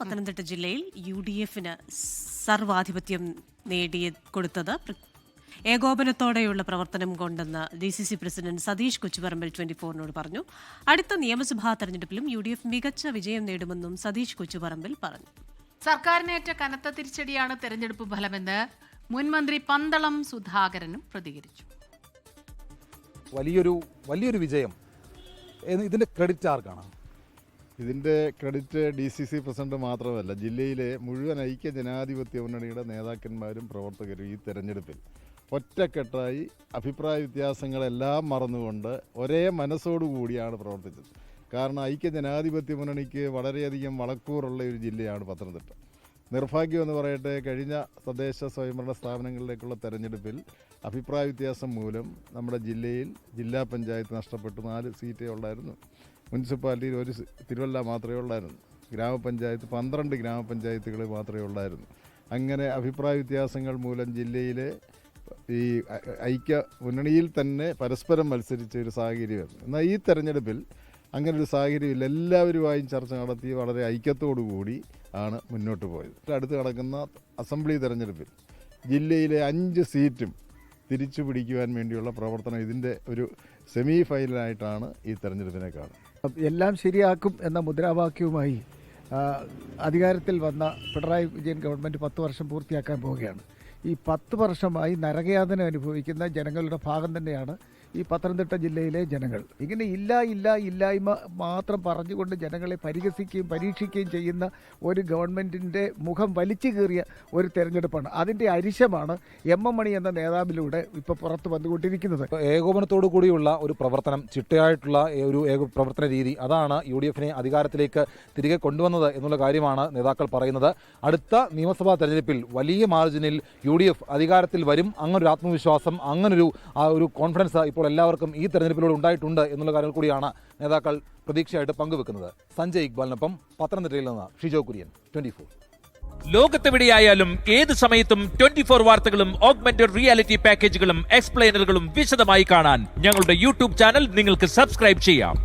പത്തനംതിട്ട ജില്ലയിൽ UDF-ന് സർവാധിപത്യം കൊടുത്തത് ഏകോപനത്തോടെയുള്ള പ്രവർത്തനം കൊണ്ടെന്ന് DCC പ്രസിഡന്റ് സതീഷ് കൊച്ചുപറമ്പിൽ 24-നോട് പറഞ്ഞു. അടുത്ത നിയമസഭാ തെരഞ്ഞെടുപ്പിലും UDF മികച്ച വിജയം നേടുമെന്നും സതീഷ് കൊച്ചുപറമ്പിൽ പറഞ്ഞു. സർക്കാരിനേറ്റ കനത്ത തിരിച്ചടിയാണ് തെരഞ്ഞെടുപ്പ് ഫലമെന്ന് മുൻ മന്ത്രി പന്തളം സുധാകരനും പ്രതികരിച്ചു. വലിയൊരു വിജയം. ഇതിന്റെ ക്രെഡിറ്റ് ആർക്കാണ്? ഇതിൻ്റെ ക്രെഡിറ്റ് DCC പ്രസിഡന്റ് മാത്രമല്ല, ജില്ലയിലെ മുഴുവൻ ഐക്യ ജനാധിപത്യ മുന്നണിയുടെ നേതാക്കന്മാരും പ്രവർത്തകരും ഈ തെരഞ്ഞെടുപ്പിൽ ഒറ്റക്കെട്ടായി അഭിപ്രായ വ്യത്യാസങ്ങളെല്ലാം മറന്നുകൊണ്ട് ഒരേ മനസ്സോടുകൂടിയാണ് പ്രവർത്തിച്ചത്. കാരണം ഐക്യ ജനാധിപത്യ മുന്നണിക്ക് വളരെയധികം വളക്കൂറുള്ള ഒരു ജില്ലയാണ് പത്തനംതിട്ട. നിർഭാഗ്യമെന്ന് പറയട്ടെ, കഴിഞ്ഞ തദ്ദേശ സ്വയംഭരണ സ്ഥാപനങ്ങളിലേക്കുള്ള തെരഞ്ഞെടുപ്പിൽ അഭിപ്രായ വ്യത്യാസം മൂലം നമ്മുടെ ജില്ലയിൽ ജില്ലാ പഞ്ചായത്ത് നഷ്ടപ്പെട്ടു. 4 സീറ്റേ ഉള്ളായിരുന്നു. മുനിസിപ്പാലിറ്റിയിൽ 1 തിരുവല്ല മാത്രമേ ഉള്ളായിരുന്നു. ഗ്രാമപഞ്ചായത്ത് 12 ഗ്രാമപഞ്ചായത്തുകൾ മാത്രമേ ഉള്ളായിരുന്നു. അങ്ങനെ അഭിപ്രായ വ്യത്യാസങ്ങൾ മൂലം ജില്ലയിലെ ഈ ഐക്യ മുന്നണിയിൽ തന്നെ പരസ്പരം മത്സരിച്ച ഒരു സാഹചര്യമായിരുന്നു. എന്നാൽ ഈ തെരഞ്ഞെടുപ്പിൽ അങ്ങനെ ഒരു സാഹചര്യമില്ല. എല്ലാവരുമായും ചർച്ച നടത്തി വളരെ ഐക്യത്തോടു കൂടി ആണ് മുന്നോട്ട് പോയത്. അടുത്ത് നടക്കുന്ന അസംബ്ലി തെരഞ്ഞെടുപ്പിൽ ജില്ലയിലെ 5 സീറ്റും തിരിച്ചു പിടിക്കുവാൻ വേണ്ടിയുള്ള പ്രവർത്തനം ഇതിൻ്റെ ഒരു സെമി ഫൈനലായിട്ടാണ് ഈ തെരഞ്ഞെടുപ്പിനെ കാണുന്നത്. എല്ലാം ശരിയാക്കും എന്ന മുദ്രാവാക്യവുമായി അധികാരത്തിൽ വന്ന പിണറായി വിജയൻ ഗവൺമെൻറ് 10 വർഷം പൂർത്തിയാക്കാൻ പോവുകയാണ്. ഈ 10 വർഷമായി നരകയാതന അനുഭവിക്കുന്ന ജനങ്ങളുടെ ഭാഗം തന്നെയാണ് ഈ പത്തനംതിട്ട ജില്ലയിലെ ജനങ്ങൾ. ഇങ്ങനെ ഇല്ലായ്മ മാത്രം പറഞ്ഞുകൊണ്ട് ജനങ്ങളെ പരിഹസിക്കുകയും പരീക്ഷിക്കുകയും ചെയ്യുന്ന ഒരു ഗവൺമെൻറ്റിൻ്റെ മുഖം വലിച്ചു കീറിയ ഒരു തെരഞ്ഞെടുപ്പാണ്. അതിൻ്റെ അരിശമാണ് MM മണി എന്ന നേതാവിലൂടെ ഇപ്പോൾ പുറത്ത് വന്നുകൊണ്ടിരിക്കുന്നത്. ഏകോപനത്തോടു കൂടിയുള്ള ഒരു പ്രവർത്തനം, ചിട്ടയായിട്ടുള്ള ഒരു പ്രവർത്തന രീതി, അതാണ് UDF-നെ അധികാരത്തിലേക്ക് തിരികെ കൊണ്ടുവന്നത് എന്നുള്ള കാര്യമാണ് നേതാക്കൾ പറയുന്നത്. അടുത്ത നിയമസഭാ തെരഞ്ഞെടുപ്പിൽ വലിയ മാർജിനിൽ UDF അധികാരത്തിൽ വരും. അങ്ങനൊരു ആത്മവിശ്വാസം, അങ്ങനൊരു കോൺഫിഡൻസ് ഇപ്പോൾ എല്ലാവർക്കും ഈ തെരഞ്ഞെടുപ്പിലൂടെ ഉണ്ടായിട്ടുണ്ട് എന്നുള്ള കാര്യങ്ങൾ കൂടിയാണ് നേതാക്കൾ പ്രതീക്ഷയായിട്ട് പങ്കുവെക്കുന്നത്. സഞ്ജയ് ഇക്ബാലിനൊപ്പം പത്തനംതിട്ടയിൽ നിന്ന് ഷിജോ കുര്യൻ, 24. ലോകത്തെവിടെയായാലും ഏത് സമയത്തും 24 വാർത്തകളും ഓഗ്മെന്റഡ് റിയാലിറ്റി പാക്കേജുകളും എക്സ്പ്ലെയിനറുകളും വിശദമായി കാണാൻ ഞങ്ങളുടെ YouTube ചാനൽ നിങ്ങൾക്ക് സബ്സ്ക്രൈബ് ചെയ്യാം.